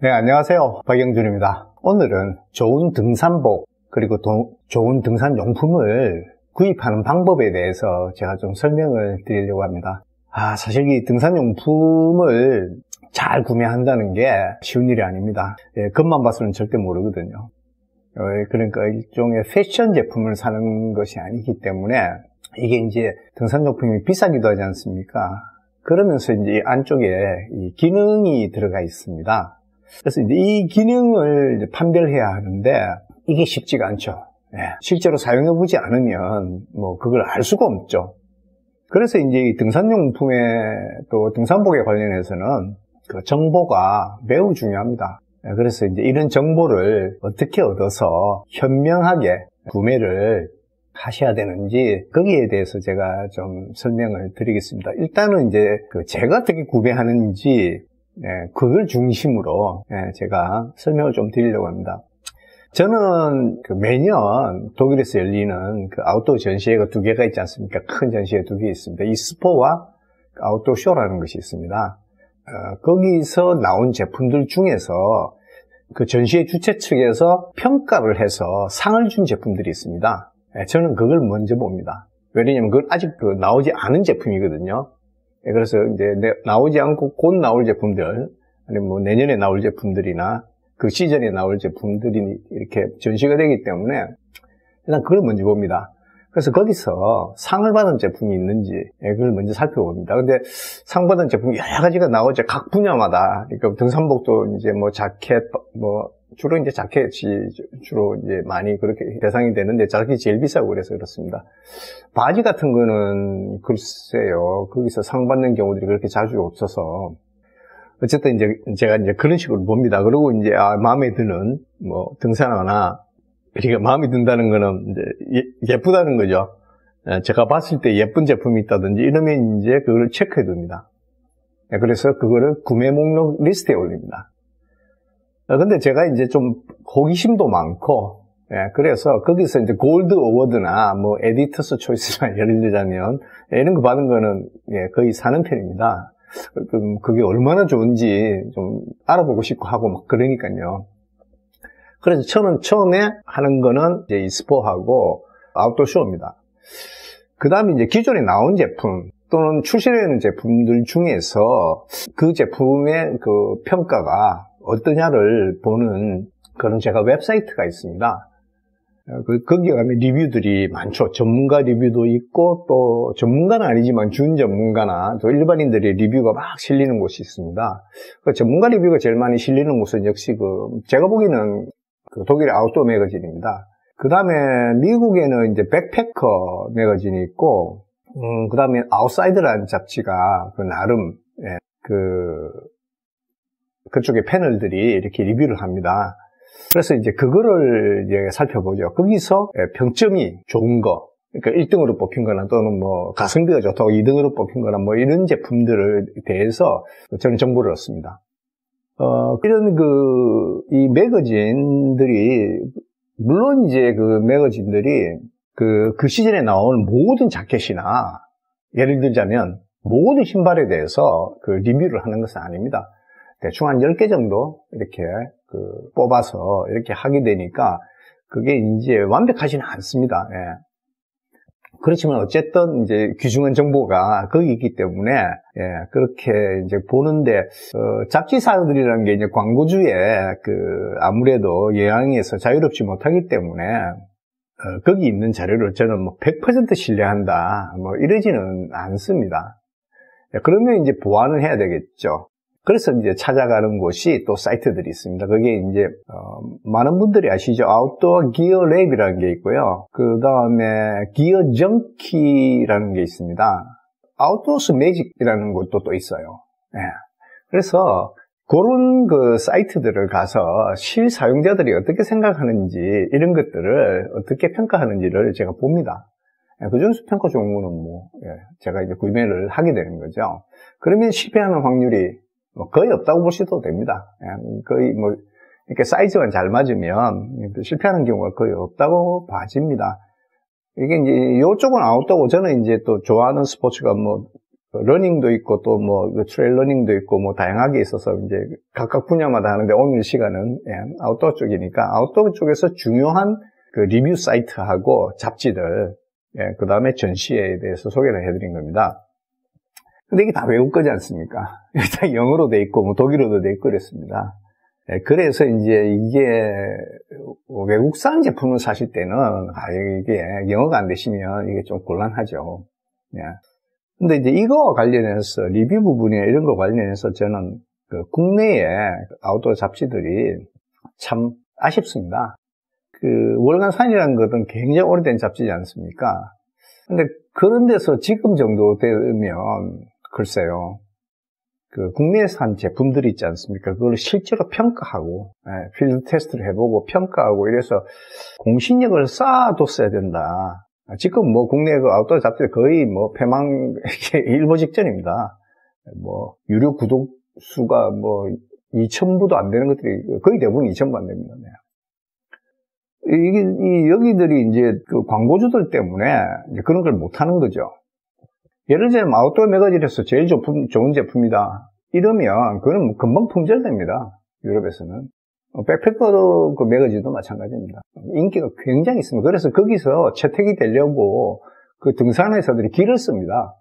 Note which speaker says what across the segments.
Speaker 1: 네, 안녕하세요. 박영준입니다. 오늘은 좋은 등산복 그리고 좋은 등산용품을 구입하는 방법에 대해서 제가 좀 설명을 드리려고 합니다. 사실 이 등산용품을 잘 구매한다는 게 쉬운 일이 아닙니다. 겉만 봐서는 절대 모르거든요. 그러니까 일종의 패션 제품을 사는 것이 아니기 때문에 이게 이제 등산용품이 비싸기도 하지 않습니까? 그러면서 이제 이 안쪽에 이 기능이 들어가 있습니다. 그래서 이제 이 기능을 이제 판별해야 하는데 이게 쉽지가 않죠. 실제로 사용해보지 않으면 뭐 그걸 알 수가 없죠. 그래서 이제 이 등산용품에 또 등산복에 관련해서는 그 정보가 매우 중요합니다. 그래서 이제 이런 정보를 어떻게 얻어서 현명하게 구매를 하셔야 되는지 거기에 대해서 제가 좀 설명을 드리겠습니다. 일단은 이제 제가 어떻게 구매하는지 그걸 중심으로 제가 설명을 좀 드리려고 합니다. 저는 매년 독일에서 열리는 그 아웃도어 전시회가 두 개가 있지 않습니까? 큰 전시회 두 개 있습니다. 이스포와 아웃도어 쇼라는 것이 있습니다. 거기서 나온 제품들 중에서 그 전시회 주최 측에서 평가를 해서 상을 준 제품들이 있습니다. 저는 그걸 먼저 봅니다. 왜냐면 그건 아직 나오지 않은 제품이거든요. 그래서 이제 나오지 않고 곧 나올 제품들, 아니면 뭐 내년에 나올 제품들이나 그 시즌에 나올 제품들이 이렇게 전시가 되기 때문에 일단 그걸 먼저 봅니다. 그래서 거기서 상을 받은 제품이 있는지 그걸 먼저 살펴봅니다. 근데 상 받은 제품이 여러 가지가 나오죠. 각 분야마다. 그러니까 등산복도 이제 뭐 자켓, 주로 이제 자켓이 주로 이제 많이 그렇게 대상이 되는데 자켓이 제일 비싸고 그래서 그렇습니다. 바지 같은 거는 글쎄요. 거기서 상 받는 경우들이 그렇게 자주 없어서 어쨌든 이제 제가 이제 그런 식으로 봅니다. 그리고 이제 마음에 드는 뭐 등산화나 그러니까 마음에 든다는 거는 이제 예쁘다는 거죠. 제가 봤을 때 예쁜 제품이 있다든지 이러면 이제 그걸 체크해 둡니다. 그래서 그거를 구매 목록 리스트에 올립니다. 근데 제가 이제 좀 호기심도 많고, 그래서 거기서 이제 골드 어워드나 뭐 에디터스 초이스나 예를 들자면 이런 거 받은 거는 거의 사는 편입니다. 그게 얼마나 좋은지 좀 알아보고 싶고 하고 막 그러니까요. 그래서 저는 처음에 하는 거는 이제 이스포하고 아웃도어 쇼입니다. 그 다음에 이제 기존에 나온 제품 또는 출시되는 제품들 중에서 그 제품의 그 평가가 어떠냐를 보는 그런 제가 웹사이트가 있습니다. 거기에 가면 리뷰들이 많죠. 전문가 리뷰도 있고 또 전문가는 아니지만 준전문가나 또 일반인들의 리뷰가 막 실리는 곳이 있습니다. 그 전문가 리뷰가 제일 많이 실리는 곳은 역시 제가 보기에는 독일의 아웃도어 매거진입니다. 그 다음에 미국에는 이제 백패커 매거진이 있고, 그 다음에 아웃사이드라는 잡지가 나름, 그쪽의 패널들이 이렇게 리뷰를 합니다. 그래서 이제 그거를 이제 살펴보죠. 거기서 평점이 좋은 거, 그러니까 1등으로 뽑힌 거나 또는 뭐 가성비가 좋다고 2등으로 뽑힌 거나 뭐 이런 제품들에 대해서 저는 정보를 얻습니다. 이런 이 매거진들이, 물론 이제 그 매거진들이 그 시즌에 나온 모든 자켓이나 예를 들자면 모든 신발에 대해서 리뷰를 하는 것은 아닙니다. 대충 한 10개 정도 이렇게 뽑아서 이렇게 하게 되니까 그게 이제 완벽하지는 않습니다. 그렇지만 어쨌든 이제 귀중한 정보가 거기 있기 때문에 그렇게 이제 보는데 잡지사들이라는 게 이제 광고주에 아무래도 영향에서 자유롭지 못하기 때문에 거기 있는 자료를 저는 뭐 100% 신뢰한다 뭐 이러지는 않습니다. 그러면 이제 보완을 해야 되겠죠. 그래서 이제 찾아가는 곳이 또 사이트들이 있습니다. 거기에 이제 많은 분들이 아시죠? 아웃도어 기어 랩이라는 게 있고요. 그 다음에 기어 정키라는 게 있습니다. 아웃도어스 매직이라는 곳도 또 있어요. 그래서 그런 사이트들을 가서 실사용자들이 어떻게 생각하는지 이런 것들을 어떻게 평가하는지를 제가 봅니다. 그중에서 평가 좋은 거는 제가 이제 구매를 하게 되는 거죠. 그러면 실패하는 확률이 거의 없다고 보셔도 됩니다. 거의 이렇게 사이즈만 잘 맞으면 실패하는 경우가 거의 없다고 봐집니다. 이게 이제, 요쪽은 아웃도어고, 저는 이제 또 좋아하는 스포츠가 러닝도 있고 또 뭐 트레일 러닝도 있고 뭐 다양하게 있어서 이제 각각 분야마다 하는데 오늘 시간은 아웃도어 쪽이니까 아웃도어 쪽에서 중요한 그 리뷰 사이트하고 잡지들, 그 다음에 전시회에 대해서 소개를 해드린 겁니다. 근데 이게 다 외국 거지 않습니까? 일단 영어로 돼 있고 뭐 독일어도 돼 있고 그랬습니다. 그래서 이제 이게 외국산 제품을 사실 때는 이게 영어가 안 되시면 이게 좀 곤란하죠. 근데 이제 이거와 관련해서 리뷰 부분이나 이런 거 관련해서 저는 그 국내의 아웃도어 잡지들이 참 아쉽습니다. 그 월간산이라는 것은 굉장히 오래된 잡지지 않습니까? 근데 그런 데서 지금 정도 되면 글쎄요. 그 국내산 제품들이 있지 않습니까? 그걸 실제로 평가하고 필드 테스트를 해보고 평가하고 이래서 공신력을 쌓아뒀어야 된다. 지금 뭐 국내 그 아웃도어 잡지 거의 뭐 폐망 일보 직전입니다. 뭐 유료 구독 수가 뭐 2,000부도 안 되는 것들이 거의 대부분 2,000부 안 됩니다. 여기들이 이제 그 광고주들 때문에 이제 그런 걸 못 하는 거죠. 예를 들면 아웃도어 매거진에서 제일 좋은 제품이다. 이러면 그거는 금방 품절됩니다. 유럽에서는. 백패커 그 매거진도 마찬가지입니다. 인기가 굉장히 있습니다. 그래서 거기서 채택이 되려고 그 등산회사들이 길을 씁니다.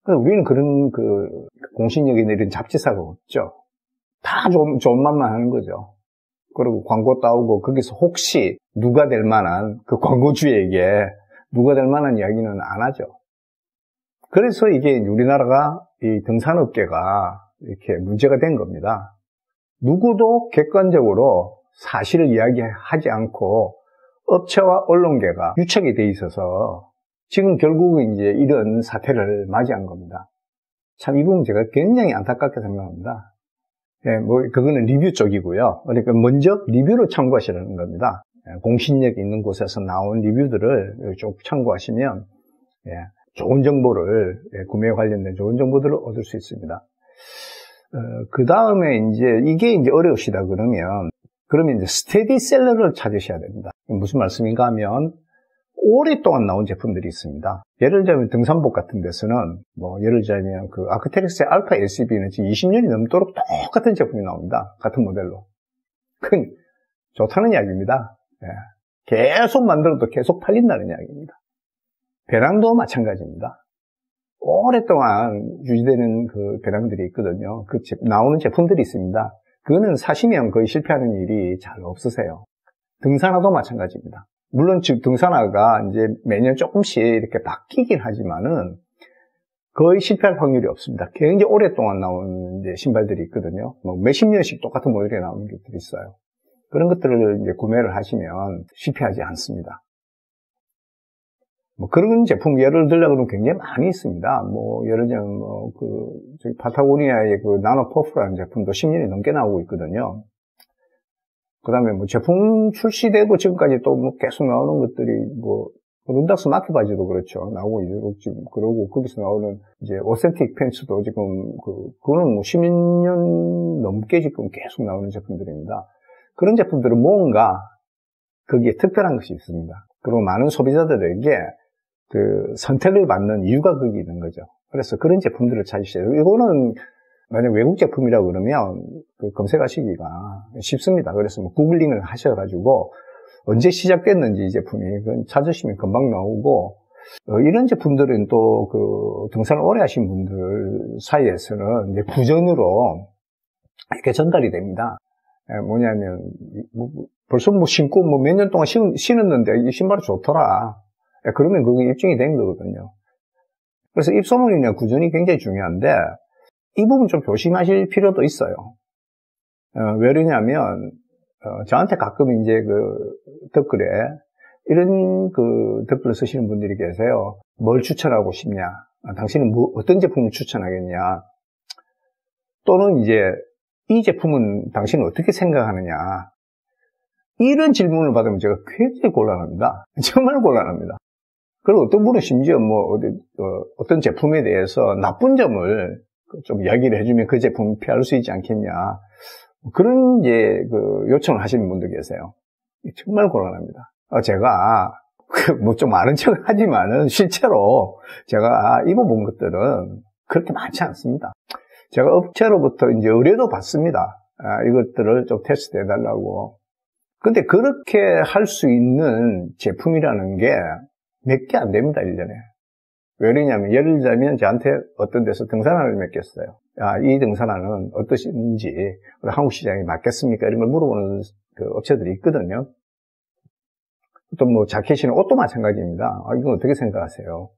Speaker 1: 그래서 우리는 그런 그 공신력이 내린 잡지사가 없죠. 다 좋은 맛만 하는 거죠. 그리고 광고 따오고 거기서 혹시 누가 될 만한 그 광고주에게 누가 될 만한 이야기는 안 하죠. 그래서 이게 우리나라가 이 등산업계가 이렇게 문제가 된 겁니다. 누구도 객관적으로 사실을 이야기하지 않고 업체와 언론계가 유착이 돼 있어서 지금 결국은 이제 이런 사태를 맞이한 겁니다. 참 이 부분 제가 굉장히 안타깝게 생각합니다. 뭐 그거는 리뷰 쪽이고요. 그러니까 먼저 리뷰를 참고하시라는 겁니다. 공신력 있는 곳에서 나온 리뷰들을 쭉 참고하시면 좋은 정보를 구매에 관련된 좋은 정보들을 얻을 수 있습니다. 그 다음에 이게 이제 어려우시다 그러면 이제 스테디셀러를 찾으셔야 됩니다. 무슨 말씀인가 하면 오랫동안 나온 제품들이 있습니다. 예를 들면 등산복 같은 데서는 뭐 예를 들면 그 아크테릭스의 알파 LCB는 지금 20년이 넘도록 똑같은 제품이 나옵니다. 같은 모델로. 그건 좋다는 이야기입니다. 계속 만들어도 계속 팔린다는 이야기입니다. 배낭도 마찬가지입니다. 오랫동안 유지되는 그 배낭들이 있거든요. 나오는 제품들이 있습니다. 그거는 사시면 거의 실패하는 일이 잘 없으세요. 등산화도 마찬가지입니다. 물론 즉 등산화가 이제 매년 조금씩 이렇게 바뀌긴 하지만은 거의 실패할 확률이 없습니다. 굉장히 오랫동안 나오는 이제 신발들이 있거든요. 뭐 몇십 년씩 똑같은 모델이 나오는 것들이 있어요. 그런 것들을 이제 구매를 하시면 실패하지 않습니다. 뭐 그런 제품 예를 들려고 하면 굉장히 많이 있습니다. 뭐 예를 들면 뭐 저기 파타고니아의 그 나노 퍼프라는 제품도 10년이 넘게 나오고 있거든요. 그 다음에 뭐 제품 출시되고 지금까지 또 뭐 계속 나오는 것들이 뭐 룬닥스 마크 바지도 그렇죠. 나오고 지금 그러고 거기서 나오는 이제 오센틱 팬츠도 지금 그거는 뭐 10년 넘게 지금 계속 나오는 제품들입니다. 그런 제품들은 뭔가 거기에 특별한 것이 있습니다. 그리고 많은 소비자들에게 그 선택을 받는 이유가 거기 있는 거죠. 그래서 그런 제품들을 찾으셔야 돼요. 이거는 만약 외국 제품이라고 그러면 그 검색하시기가 쉽습니다. 그래서 뭐 구글링을 하셔가지고 언제 시작됐는지 이 제품이 그건 찾으시면 금방 나오고 이런 제품들은 또 그 등산을 오래 하신 분들 사이에서는 이제 구전으로 이렇게 전달이 됩니다. 뭐냐면 벌써 뭐 신고 뭐 몇 년 동안 신었는데 이 신발이 좋더라. 그러면 그게 입증이 된 거거든요. 그래서 입소문이나 구전이 굉장히 중요한데 이 부분 좀 조심하실 필요도 있어요. 왜 그러냐면 저한테 가끔 이제 그 댓글에 이런 그 댓글을 쓰시는 분들이 계세요. 뭘 추천하고 싶냐? 당신은 어떤 제품을 추천하겠냐? 또는 이제 이 제품은 당신은 어떻게 생각하느냐? 이런 질문을 받으면 제가 굉장히 곤란합니다. 정말 곤란합니다. 그리고 어떤 분은 심지어 뭐 어떤 제품에 대해서 나쁜 점을 좀 이야기를 해주면 그 제품을 피할 수 있지 않겠냐. 그런 이제 그 요청을 하시는 분도 계세요. 정말 곤란합니다. 제가 뭐 좀 아는 척 하지만은 실제로 제가 입어본 것들은 그렇게 많지 않습니다. 제가 업체로부터 이제 의뢰도 받습니다. 이것들을 좀 테스트 해달라고. 근데 그렇게 할 수 있는 제품이라는 게 몇 개 안 됩니다, 1년에. 왜 그러냐면, 예를 들자면 저한테 어떤 데서 등산화를 맡겼어요. 이 등산화는 어떠신지, 한국 시장에 맞겠습니까? 이런 걸 물어보는 그 업체들이 있거든요. 또 뭐 자켓이나 옷도 마찬가지입니다. 이건 어떻게 생각하세요?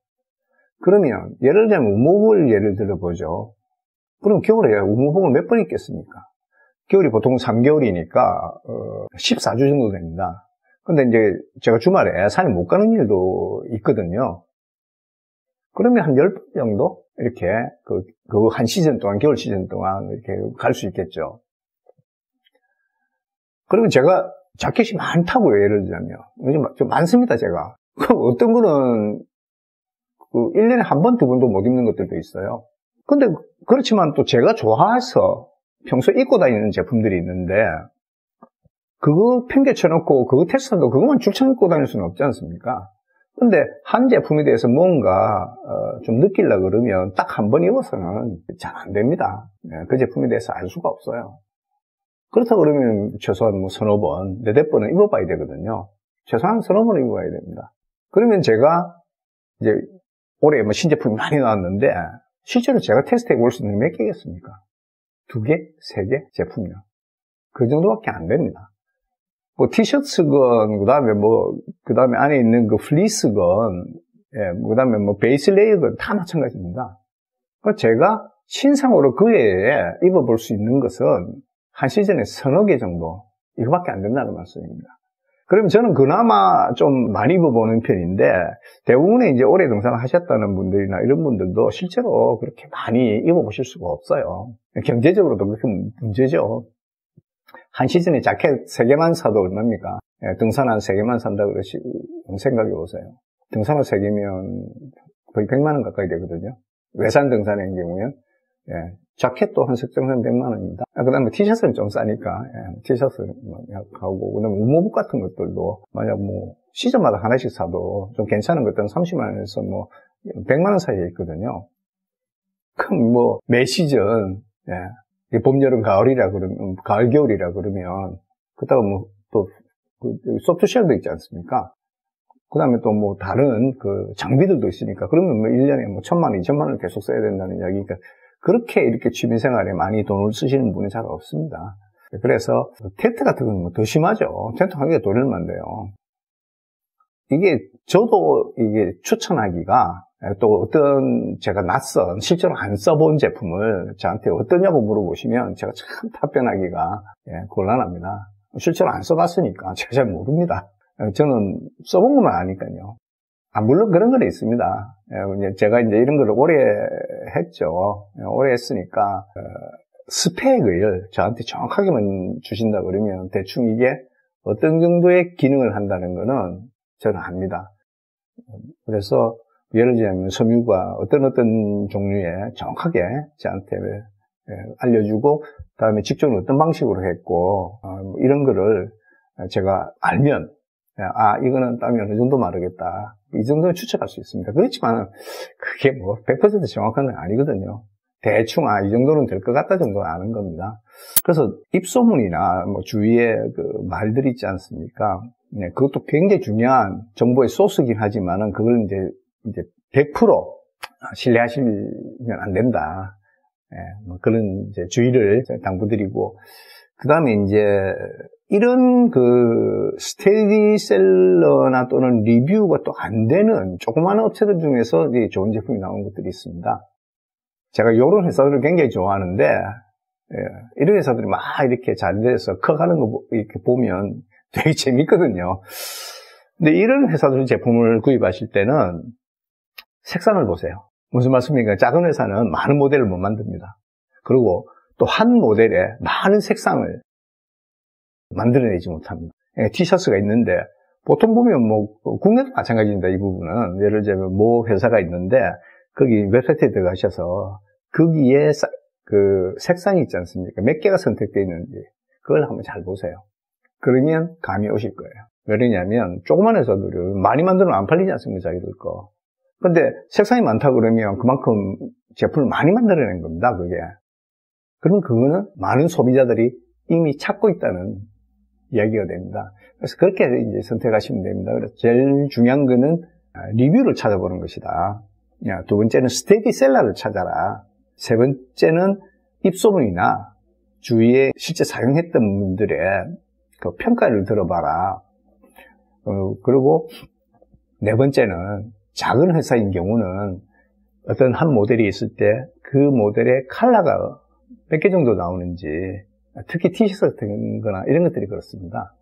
Speaker 1: 그러면 예를 들면 우무복을 예를 들어보죠. 그럼 겨울에 우무복을 몇 번 입겠습니까? 겨울이 보통 3개월이니까 14주 정도 됩니다. 근데 이제 제가 주말에 산에 못 가는 일도 있거든요. 그러면 한 10번 정도 이렇게 그 한 시즌 동안, 겨울 시즌 동안 이렇게 갈 수 있겠죠. 그러면 제가 자켓이 많다고요, 예를 들자면. 요즘 좀 많습니다, 제가. 그럼 어떤 거는 1년에 한 번, 두 번도 못 입는 것들도 있어요. 근데 그렇지만 또 제가 좋아해서 평소에 입고 다니는 제품들이 있는데, 그거 팽개쳐놓고 그거 테스트도 그것만 줄창 입고 다닐 수는 없지 않습니까? 근데 한 제품에 대해서 뭔가 좀 느끼려고 그러면 딱 한 번 입어서는 잘 안 됩니다. 그 제품에 대해서 알 수가 없어요. 그렇다고 그러면 최소한 뭐 서너 번, 네댓 번은 입어봐야 되거든요. 최소한 서너 번은 입어봐야 됩니다. 그러면 제가 이제 올해 뭐 신제품이 많이 나왔는데 실제로 제가 테스트해 볼 수 있는 게 몇 개겠습니까? 2개? 3개? 제품이요. 그 정도밖에 안 됩니다. 뭐 티셔츠건, 그 다음에 안에 있는 그 플리스건, 그 다음에 뭐 베이스 레이어건 다 마찬가지입니다. 제가 신상으로 그 해에 입어볼 수 있는 것은 한 시즌에 서너 개 정도, 이거밖에 안 된다는 말씀입니다. 그러면 저는 그나마 좀 많이 입어보는 편인데, 대부분의 이제 오래 등산을 하셨다는 분들이나 이런 분들도 실제로 그렇게 많이 입어보실 수가 없어요. 경제적으로도 그렇게 문제죠. 한 시즌에 자켓 3개만 사도 얼마입니까? 등산 한 3개만 산다고 생각해 보세요. 등산 한 3개면 거의 100만 원 가까이 되거든요. 외산 등산의 경우는. 자켓도 한 색정산 100만 원입니다. 그 다음에 티셔츠는 좀 싸니까, 티셔츠 하고, 그 다음에 우무복 같은 것들도, 만약 뭐, 시즌마다 하나씩 사도 좀 괜찮은 것들은 30만 원에서 뭐, 100만 원 사이에 있거든요. 그럼 뭐, 매 시즌, 봄, 여름, 가을이라 그러면, 가을, 겨울이라 그러면, 그다가 뭐, 또, 소프트쉘도 있지 않습니까? 그 다음에 또 뭐, 다른 장비들도 있으니까, 그러면 뭐, 1년에 뭐, 1,000만 원, 2,000만 원을 계속 써야 된다는 이야기니까, 그렇게 이렇게 취미생활에 많이 돈을 쓰시는 분이 잘 없습니다. 그래서 텐트 같은 건 뭐 더 심하죠. 텐트 한 개가 돈 얼마인데요. 이게 저도 이게 추천하기가 또 어떤 제가 낯선 실제로 안 써본 제품을 저한테 어떠냐고 물어보시면 제가 참 답변하기가 곤란합니다. 실제로 안 써봤으니까 제가 잘 모릅니다. 저는 써본 것만 아니까요. 물론 그런 건 있습니다. 제가 이제 이런 걸 오래 했죠. 오래 했으니까, 스펙을 저한테 정확하게만 주신다 그러면 대충 이게 어떤 정도의 기능을 한다는 거는 저는 압니다. 그래서 예를 들자면 섬유가 어떤 종류의 정확하게 저한테 알려주고, 그 다음에 직종을 어떤 방식으로 했고, 이런 거를 제가 알면, 이거는 땀이 어느 정도 마르겠다. 이 정도는 추측할 수 있습니다. 그렇지만, 그게 뭐, 100% 정확한 건 아니거든요. 대충, 이 정도는 될 것 같다 정도는 아는 겁니다. 그래서, 입소문이나, 뭐, 주위에 말들이 있지 않습니까? 그것도 굉장히 중요한 정보의 소스긴 하지만은, 그걸 이제 100% 신뢰하시면 안 된다. 뭐 그런 이제 주의를 당부드리고, 그 다음에 이제, 이런 스테디셀러나 또는 리뷰가 또 안 되는 조그마한 업체들 중에서 좋은 제품이 나온 것들이 있습니다. 제가 이런 회사들을 굉장히 좋아하는데, 이런 회사들이 막 이렇게 잘 돼서 커가는 거 이렇게 보면 되게 재밌거든요. 근데 이런 회사들 제품을 구입하실 때는 색상을 보세요. 무슨 말씀입니까? 작은 회사는 많은 모델을 못 만듭니다. 그리고 또 한 모델에 많은 색상을 만들어내지 못합니다. 티셔츠가 있는데 보통 보면 뭐 국내도 마찬가지입니다. 이 부분은 예를 들면 모 회사가 있는데 거기 웹사이트에 들어가셔서 거기에 색상이 있지 않습니까? 몇 개가 선택되어 있는지 그걸 한번 잘 보세요. 그러면 감이 오실 거예요. 왜 그러냐면 조그만 회사들이 많이 만들면 안 팔리지 않습니까, 자기들 거. 근데 색상이 많다 그러면 그만큼 제품을 많이 만들어낸 겁니다, 그게. 그럼 그거는 많은 소비자들이 이미 찾고 있다는 이야기가 됩니다. 그래서 그렇게 이제 선택하시면 됩니다. 그래서 제일 중요한 거는 리뷰를 찾아보는 것이다. 두 번째는 스테디셀러를 찾아라. 세 번째는 입소문이나 주위에 실제 사용했던 분들의 그 평가를 들어봐라. 그리고 네 번째는 작은 회사인 경우는 어떤 한 모델이 있을 때 그 모델의 컬러가 몇 개 정도 나오는지, 특히 티셔츠 같은 거나 이런 것들이 그렇습니다.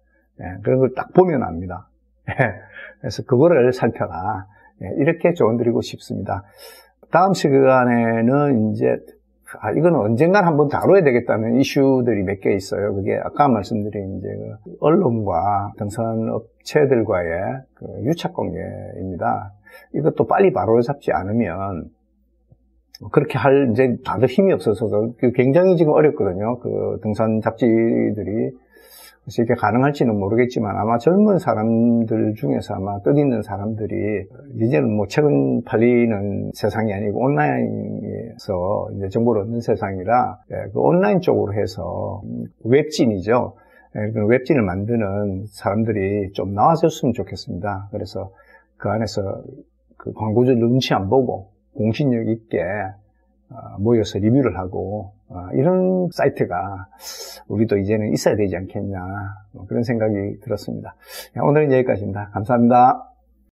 Speaker 1: 그런 걸 딱 보면 압니다. 그래서 그거를 살펴라. 이렇게 조언드리고 싶습니다. 다음 시간에는 이제 이거는 언젠간 한번 다뤄야 되겠다는 이슈들이 몇 개 있어요. 그게 아까 말씀드린 이제 언론과 등산업체들과의 그 유착 관계입니다. 이것도 빨리 바로잡지 않으면 그렇게 할 이제 다들 힘이 없어서 굉장히 지금 어렵거든요. 그 등산 잡지들이 그래서 이게 가능할지는 모르겠지만 아마 젊은 사람들 중에서 아마 뜻있는 사람들이 이제는 뭐 책은 팔리는 세상이 아니고 온라인에서 이제 정보를 얻는 세상이라 그 온라인 쪽으로 해서 웹진이죠. 그 웹진을 만드는 사람들이 좀 나와줬으면 좋겠습니다. 그래서 그 안에서 그 광고주 눈치 안 보고 공신력 있게 모여서 리뷰를 하고 이런 사이트가 우리도 이제는 있어야 되지 않겠냐 그런 생각이 들었습니다. 오늘은 여기까지입니다. 감사합니다.